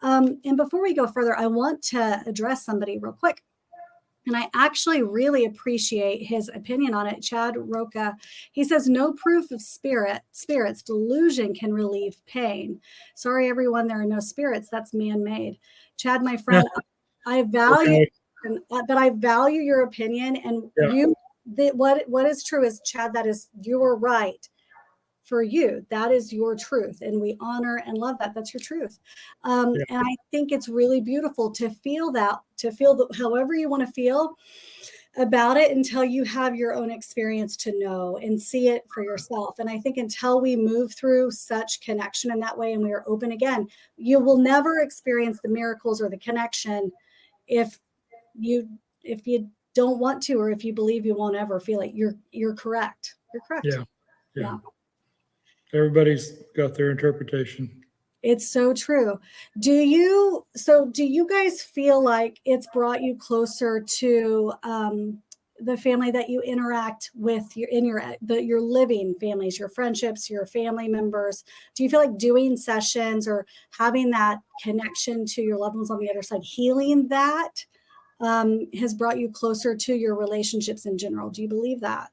And before we go further, I want to address somebody real quick. And I actually really appreciate his opinion on it. Chad Roca, he says, no proof of spirits, delusion can relieve pain. Sorry, everyone, there are no spirits. That's man-made. Chad, my friend, I value, but I value your opinion. And what is true is, Chad, that is, you're right. For you, that is your truth, and we honor and love that. That's your truth. And I think it's really beautiful to feel that, however you want to feel about it, until you have your own experience to know and see it for yourself. And I think until we move through such connection in that way, and we are open again, you will never experience the miracles or the connection if you don't want to, or if you believe you won't ever feel it. You're correct. You're correct. Yeah. Everybody's got their interpretation. It's so true. Do you guys feel like it's brought you closer to the family that you interact with your living families, your friendships, your family members? Do you feel like doing sessions or having that connection to your loved ones on the other side, healing that, has brought you closer to your relationships in general? Do you believe that?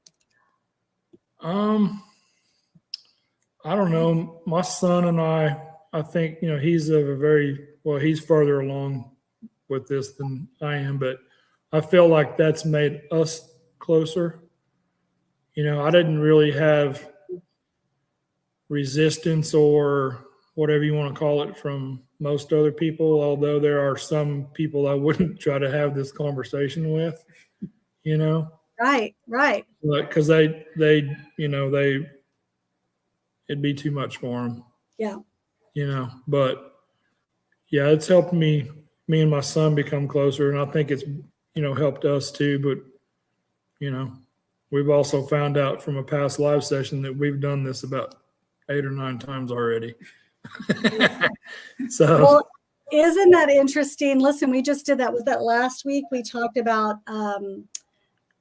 I don't know. My son and I think, he's he's further along with this than I am, but I feel like that's made us closer. I didn't really have resistance or whatever you want to call it from most other people, although there are some people I wouldn't try to have this conversation with, Right. Because it'd be too much for them. Yeah. But it's helped me and my son become closer. And I think it's, helped us too. But, we've also found out from a past live session that we've done this about 8 or 9 times already. So, well, isn't that interesting? Listen, we just did that. Was that last week? We talked about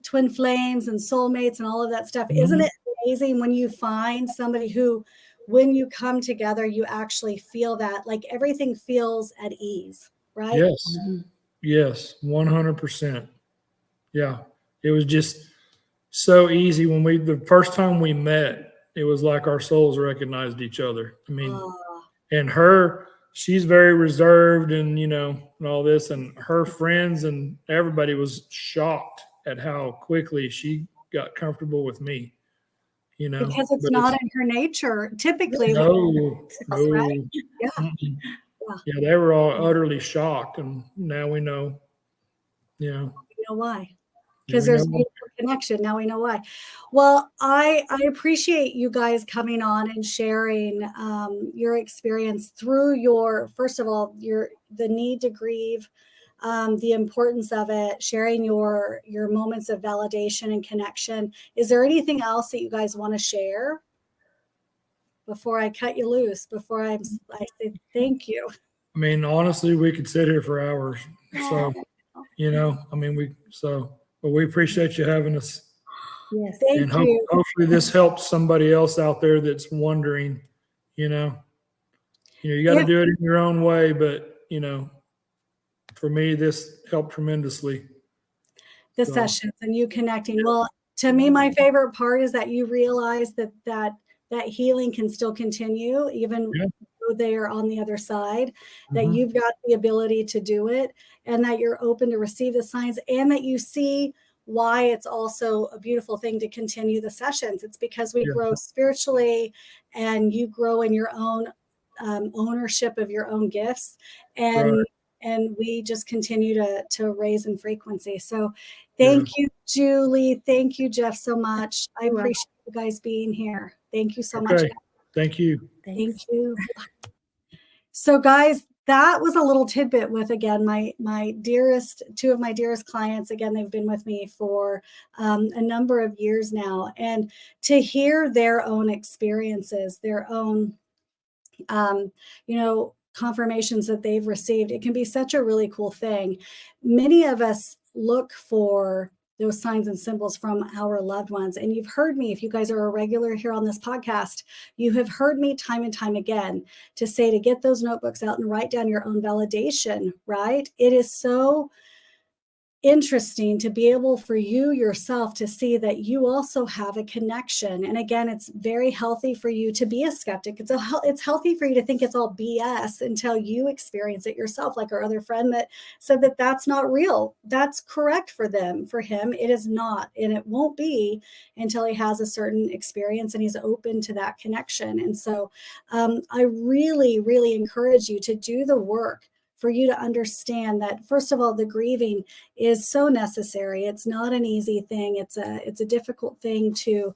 twin flames and soulmates and all of that stuff. Isn't it amazing when you find somebody who, when you come together, you actually feel that, like, everything feels at ease, right? Yes, 100%. Yeah, it was just so easy when the first time we met. It was like our souls recognized each other. I mean, and she's very reserved and and all this, and her friends and everybody was shocked at how quickly she got comfortable with me. Because it's not in her nature typically. No. Right? Yeah, they were all utterly shocked, and now we know. We know why. Because there's a beautiful connection. Now we know why. Well, I appreciate you guys coming on and sharing your experience through first of all, the need to grieve, the importance of it, sharing your moments of validation and connection. Is there anything else that you guys want to share before I cut you loose, before I say thank you? I mean, honestly, we could sit here for hours. So, but we appreciate you having us. Yes. Thank you. Hopefully this helps somebody else out there that's wondering, you know, you got to Yeah. do it in your own way. But, for me, this helped tremendously. The So, sessions and you connecting. Well, to me, my favorite part is that you realize that healing can still continue, even yeah. though they are on the other side, that Mhm. you've got the ability to do it, and that you're open to receive the signs, and that you see why it's also a beautiful thing to continue the sessions. It's because we Yeah. grow spiritually, and you grow in your own ownership of your own gifts, and Right. and we just continue to raise in frequency. So Yeah. thank you, Julie. Thank you, Jeff, so much. I You're welcome. appreciate you guys being here. Thank you so much. Okay. Thank you. Thank Thanks. you. So guys, that was a little tidbit with, again, two of my dearest clients. Again, they've been with me for a number of years now, and to hear their own experiences, their own confirmations that they've received, it can be such a really cool thing. Many of us look for those signs and symbols from our loved ones. And you've heard me, if you guys are a regular here on this podcast, you have heard me time and time again to say to get those notebooks out and write down your own validation, right? It is so interesting to be able for you yourself to see that you also have a connection. And again, it's very healthy for you to be a skeptic. It's healthy for you to think it's all BS until you experience it yourself. Like our other friend that said that that's not real. That's correct for them. For him, it is not. And it won't be until he has a certain experience and he's open to that connection. And so I really, really encourage you to do the work for you to understand that, first of all, the grieving is so necessary. It's not an easy thing. It's a difficult thing to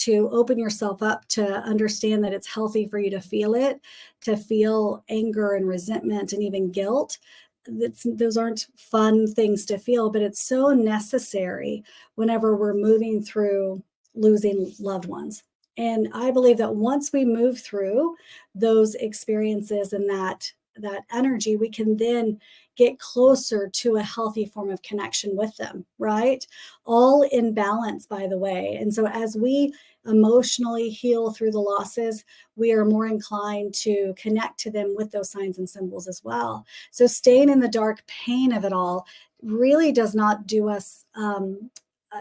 open yourself up to understand that it's healthy for you to feel it, to feel anger and resentment and even guilt. Those aren't fun things to feel, but it's so necessary whenever we're moving through losing loved ones. And I believe that once we move through those experiences and that energy, we can then get closer to a healthy form of connection with them, right? All in balance, by the way. And so as we emotionally heal through the losses, we are more inclined to connect to them with those signs and symbols as well. So staying in the dark pain of it all really does not do us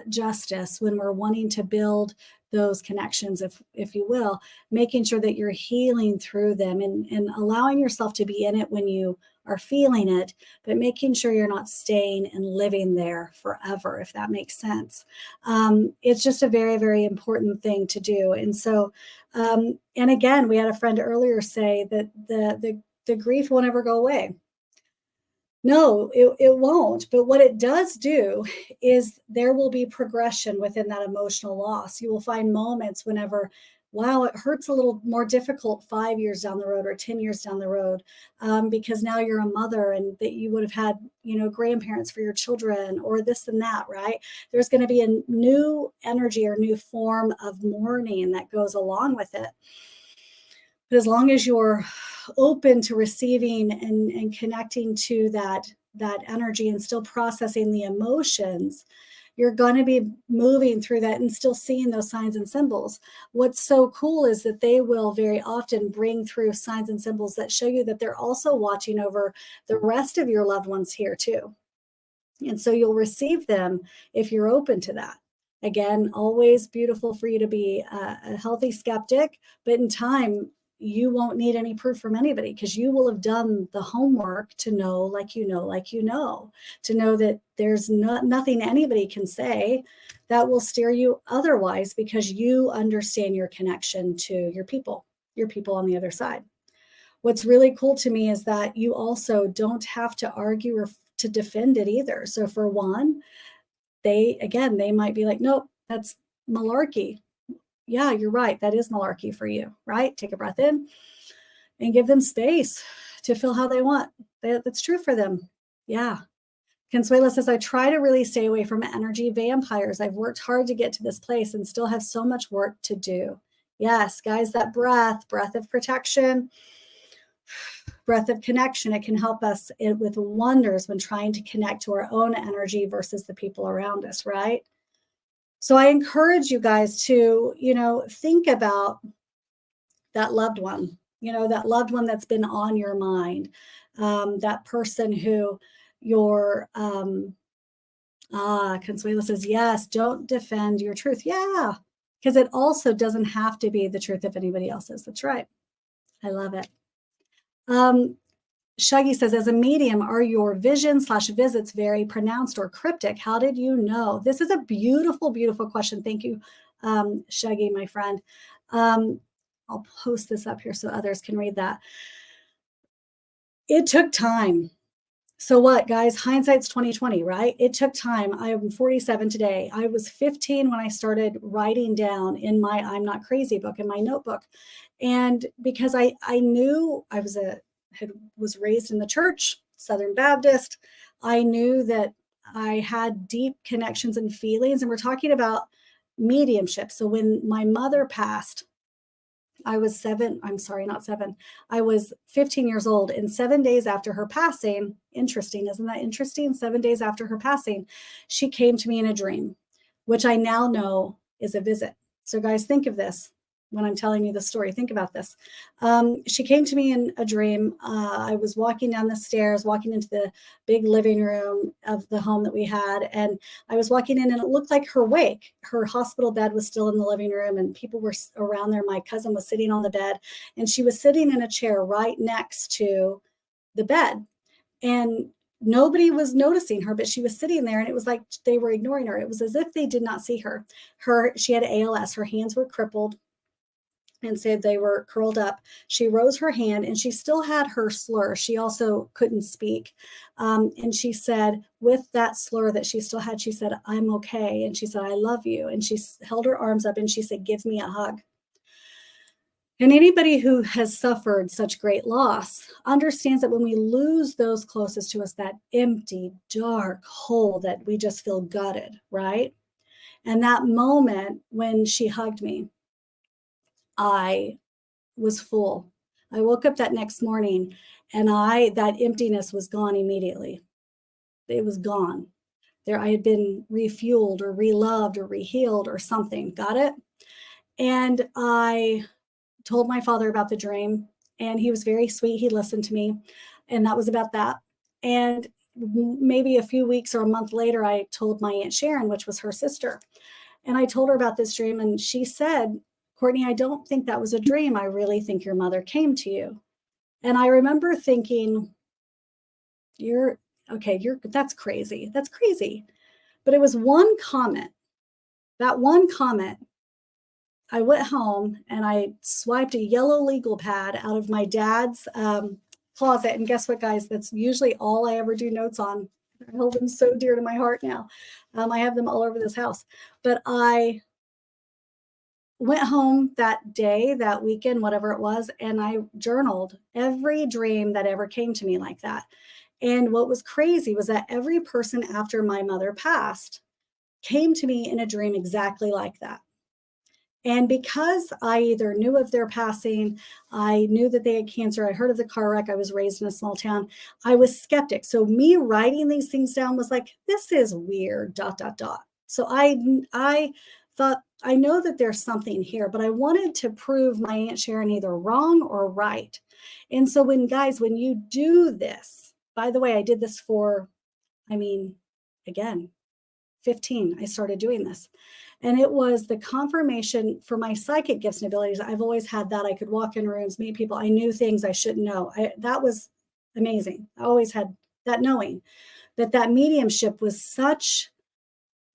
justice when we're wanting to build those connections, if you will, making sure that you're healing through them and allowing yourself to be in it when you are feeling it, but making sure you're not staying and living there forever, if that makes sense. It's just a very, very important thing to do. And so, and again, we had a friend earlier say that the grief will never go away. No, it won't. But what it does do is there will be progression within that emotional loss. You will find moments whenever, wow, it hurts a little more difficult 5 years down the road or 10 years down the road, because now you're a mother and that you would have had, grandparents for your children or this and that, right? There's going to be a new energy or new form of mourning that goes along with it. But as long as you're open to receiving and connecting to that energy and still processing the emotions, you're going to be moving through that and still seeing those signs and symbols. What's so cool is that they will very often bring through signs and symbols that show you that they're also watching over the rest of your loved ones here too. And so you'll receive them if you're open to that. Again, always beautiful for you to be a healthy skeptic, but in time, you won't need any proof from anybody because you will have done the homework to know, to know that there's nothing anybody can say that will steer you otherwise because you understand your connection to your people on the other side. What's really cool to me is that you also don't have to argue or to defend it either. So for one, they might be like, nope, that's malarkey. Yeah, you're right. That is malarkey for you, right? Take a breath in and give them space to feel how they want. That's true for them. Yeah. Consuela says, I try to really stay away from energy vampires. I've worked hard to get to this place and still have so much work to do. Yes, guys, that breath of protection, breath of connection, it can help us with wonders when trying to connect to our own energy versus the people around us, right? So I encourage you guys to, think about that loved one, that loved one that's been on your mind, that person who you're, Consuelo says, yes, don't defend your truth. Yeah, because it also doesn't have to be the truth of anybody else's. That's right. I love it. Shuggy says, as a medium, are your visions/visits very pronounced or cryptic? How did you know? This is a beautiful, beautiful question. Thank you, Shuggy, my friend. I'll post this up here so others can read that. It took time. So what, guys? Hindsight's 2020, right? It took time. I am 47 today. I was 15 when I started writing down in my I'm Not Crazy book, in my notebook. And because I knew I was raised in the church, Southern Baptist, I knew that I had deep connections and feelings. And we're talking about mediumship. So when my mother passed, I was I was 15 years old, and 7 days after her passing, interesting, isn't that interesting? 7 days after her passing, she came to me in a dream, which I now know is a visit. So guys, think of this when I'm telling you the story. Think about this. She came to me in a dream. I was walking down the stairs, walking into the big living room of the home that we had. And I was walking in, and it looked like her wake. Her hospital bed was still in the living room, and people were around there. My cousin was sitting on the bed, and she was sitting in a chair right next to the bed. And nobody was noticing her, but she was sitting there, and it was like they were ignoring her. It was as if they did not see her. She had ALS. Her hands were crippled and said they were curled up. She rose her hand, and she still had her slur. She also couldn't speak. And she said, with that slur that she still had, she said, I'm okay. And she said, I love you. And she held her arms up, and she said, give me a hug. And anybody who has suffered such great loss understands that when we lose those closest to us, that empty, dark hole that we just feel gutted, right? And that moment when she hugged me, I was full. I woke up that next morning, and that emptiness was gone immediately. It was gone. I had been refueled or reloved or rehealed or something. Got it? And I told my father about the dream, and he was very sweet. He listened to me, and that was about that. And maybe a few weeks or a month later, I told my Aunt Sharon, which was her sister, and I told her about this dream, and she said, Cortney, I don't think that was a dream. I really think your mother came to you. And I remember thinking, that's crazy. That's crazy. But it was one comment. That one comment, I went home and I swiped a yellow legal pad out of my dad's closet. And guess what, guys? That's usually all I ever do notes on. I hold them so dear to my heart now. I have them all over this house. But I went home that day, that weekend, whatever it was, and I journaled every dream that ever came to me like that. And what was crazy was that every person after my mother passed came to me in a dream exactly like that. And because I either knew of their passing, I knew that they had cancer, I heard of the car wreck, I was raised in a small town, I was skeptic. So me writing these things down was like, this is weird, ... So I thought, I know that there's something here, but I wanted to prove my Aunt Sharon either wrong or right. And so when you do this, by the way, I did this for, again, 15, I started doing this. And it was the confirmation for my psychic gifts and abilities. I've always had that. I could walk in rooms, meet people. I knew things I shouldn't know. That was amazing. I always had that knowing that mediumship was such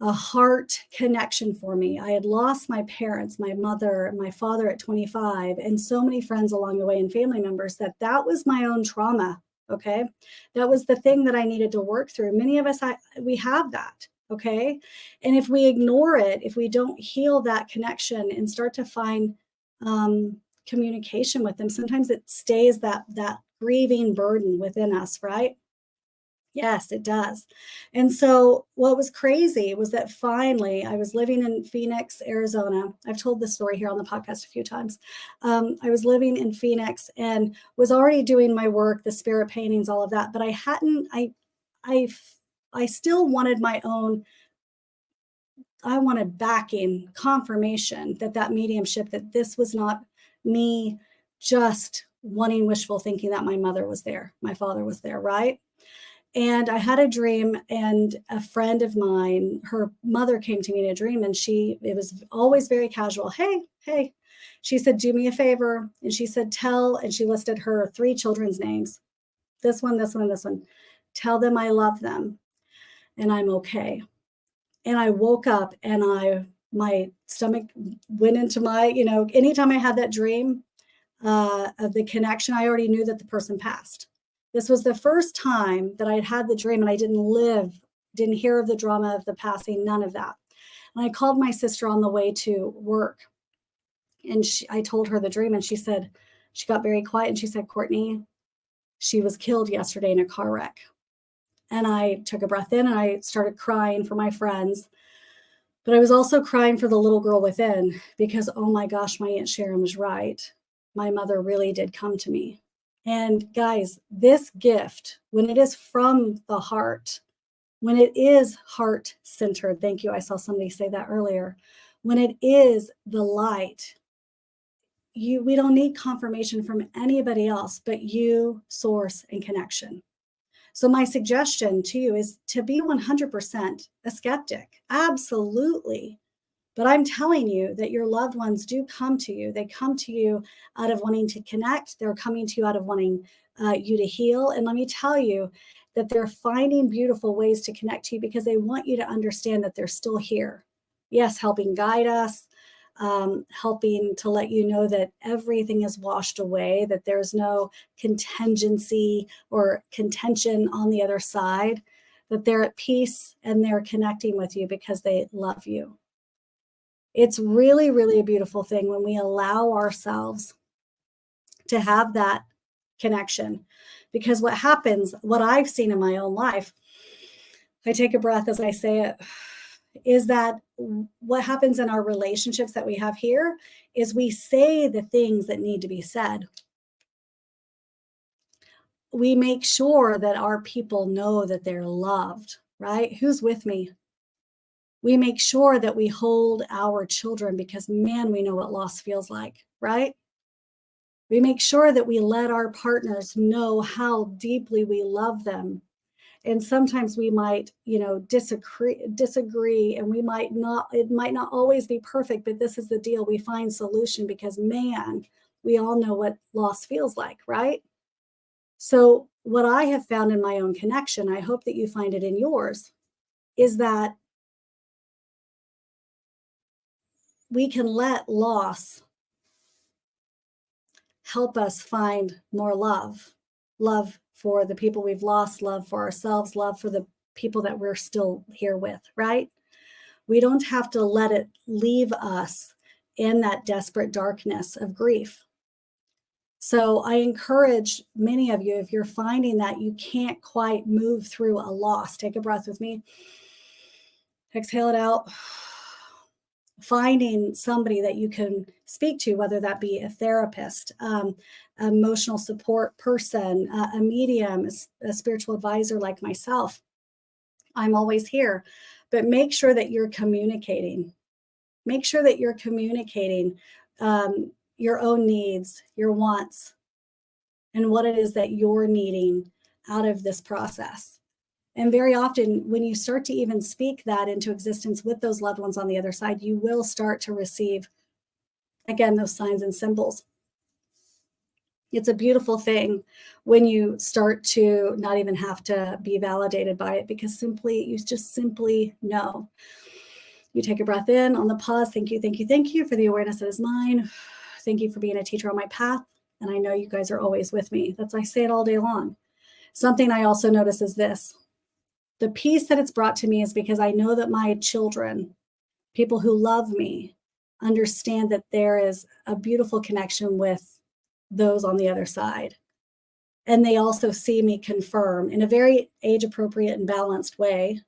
a heart connection for me. I had lost my parents, my mother, and my father at 25, and so many friends along the way and family members that was my own trauma. Okay. That was the thing that I needed to work through. Many of us, we have that. Okay. And if we ignore it, if we don't heal that connection and start to find communication with them, sometimes it stays that grieving burden within us, right? Yes, it does. And so what was crazy was that finally I was living in Phoenix, Arizona. I've told this story here on the podcast a few times. I was living in Phoenix and was already doing my work, the spirit paintings, all of that, but I still wanted my own wanted backing, confirmation that mediumship, that this was not me just wanting, wishful thinking that my mother was there, my father was there, right? And I had a dream, and a friend of mine, her mother came to me in a dream, and it was always very casual. Hey. She said, do me a favor. And she said, and she listed her 3 children's names. This one, this one, and this one. Tell them I love them and I'm okay. And I woke up, and my stomach went into my, anytime I had that dream of the connection, I already knew that the person passed. This was the first time that I'd had the dream, and I didn't hear of the drama of the passing, none of that. And I called my sister on the way to work, and I told her the dream, and she got very quiet, and she said, Cortney, she was killed yesterday in a car wreck. And I took a breath in, and I started crying for my friends. But I was also crying for the little girl within, because, oh my gosh, my Aunt Sharon was right. My mother really did come to me. And guys, this gift, when it is from the heart, when it is heart-centered, thank you, I saw somebody say that earlier, when it is the light, we don't need confirmation from anybody else but you, source, and connection. So my suggestion to you is to be 100% a skeptic. Absolutely. But I'm telling you that your loved ones do come to you. They come to you out of wanting to connect. They're coming to you out of wanting you to heal. And let me tell you that they're finding beautiful ways to connect to you because they want you to understand that they're still here. Yes, helping guide us, helping to let you know that everything is washed away, that there's no contingency or contention on the other side, that they're at peace and they're connecting with you because they love you. It's really, really a beautiful thing when we allow ourselves to have that connection. Because what happens, what I've seen in my own life, I take a breath as I say it, is that what happens in our relationships that we have here is we say the things that need to be said. We make sure that our people know that they're loved, right? Who's with me? We make sure that we hold our children because, man, we know what loss feels like, right? We make sure that we let our partners know how deeply we love them. And sometimes we might, disagree, and it might not always be perfect, but this is the deal. We find solution because, man, we all know what loss feels like, right? So what I have found in my own connection, I hope that you find it in yours, is that we can let loss help us find more love for the people we've lost, love for ourselves, love for the people that we're still here with, right? We don't have to let it leave us in that desperate darkness of grief. So I encourage many of you, if you're finding that you can't quite move through a loss, take a breath with me. Exhale it out. Finding somebody that you can speak to, whether that be a therapist, emotional support person, a medium, a spiritual advisor like myself. I'm always here. But make sure that you're communicating. Make sure that you're communicating your own needs, your wants, and what it is that you're needing out of this process. And very often, when you start to even speak that into existence with those loved ones on the other side, you will start to receive, again, those signs and symbols. It's a beautiful thing when you start to not even have to be validated by it, because you just simply know. You take a breath in on the pause. Thank you, thank you, thank you for the awareness that is mine. Thank you for being a teacher on my path. And I know you guys are always with me. I say it all day long. Something I also notice is this. The peace that it's brought to me is because I know that my children, people who love me, understand that there is a beautiful connection with those on the other side. And they also see me confirm in a very age-appropriate and balanced way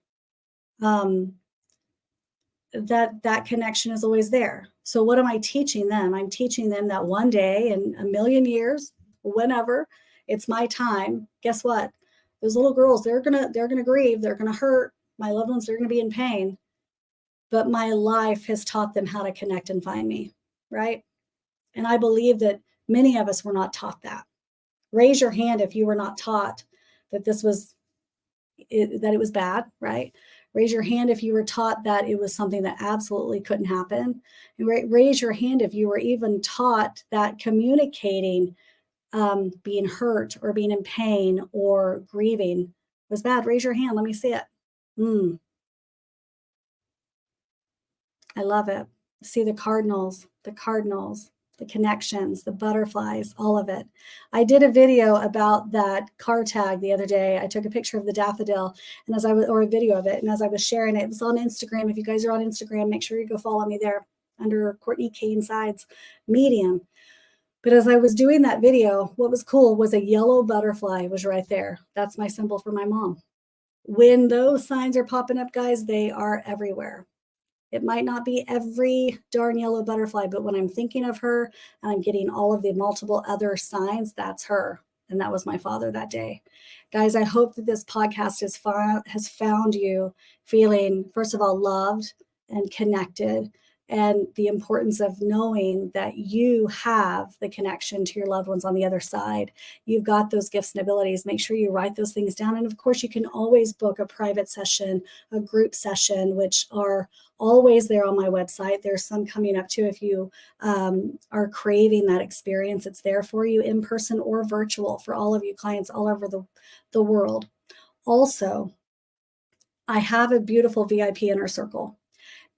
that connection is always there. So what am I teaching them? I'm teaching them that one day in a million years, whenever it's my time, guess what? Those little girls, they're gonna grieve, they're gonna hurt. My loved ones, they're gonna be in pain. but my life has taught them how to connect and find me, right? And I believe that many of us were not taught that. Raise your hand if you were not taught that this was, that it was bad, right? Raise your hand if you were taught that it was something that absolutely couldn't happen. And raise your hand if you were even taught that communicating, being hurt or being in pain or grieving was bad. Raise your hand. Let me see it. I love it. See the cardinals, the connections, the butterflies, all of it. I did a video about that car tag the other day. I took a picture of the daffodil and as I was, or a video of it. And as I was sharing it, it's on Instagram. If you guys are on Instagram, make sure you go follow me there under Cortney Kane Sides Medium. But as I was doing that video, what was cool was a yellow butterfly was right there. That's my symbol for my mom. When those signs are popping up, guys, they are everywhere. It might not be every darn yellow butterfly, but when I'm thinking of her and I'm getting all of the multiple other signs, that's her. And that was my father that day. Guys, I hope that this podcast has found you feeling, first of all, loved and connected, and the importance of knowing that you have the connection to your loved ones on the other side. You've got those gifts and abilities. Make sure you write those things down. And of course, you can always book a private session, a group session, which are always there on my website. There's some coming up too. If you are craving that experience, it's there for you in person or virtual for all of you clients all over the world. Also, I have a beautiful VIP inner circle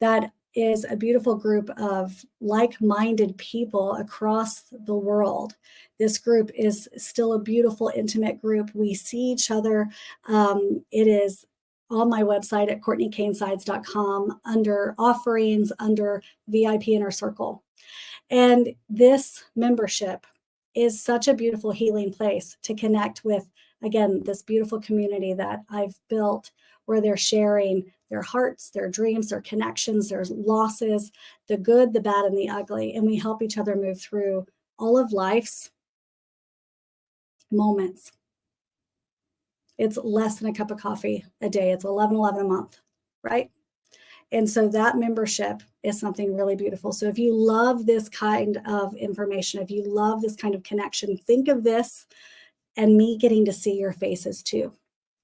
that is a beautiful group of like-minded people across the world. This group is still a beautiful, intimate group. We see each other. It is on my website at CourtneyKaneSides.com under offerings, under VIP Inner Circle. And this membership is such a beautiful healing place to connect with, again, this beautiful community that I've built where they're sharing their hearts, their dreams, their connections, their losses, the good, the bad, and the ugly. And we help each other move through all of life's moments. It's less than a cup of coffee a day. It's $11.11 a month, right? And so that membership is something really beautiful. So if you love this kind of information, if you love this kind of connection, think of this and me getting to see your faces too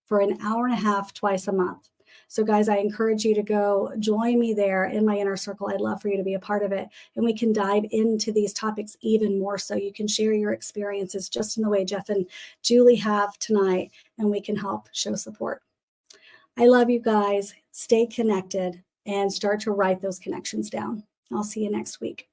for an hour and a half twice a month. So guys, I encourage you to go join me there in my inner circle. I'd love for you to be a part of it. And we can dive into these topics even more so you can share your experiences just in the way Jeff and Julie have tonight, and we can help show support. I love you guys. Stay connected and start to write those connections down. I'll see you next week.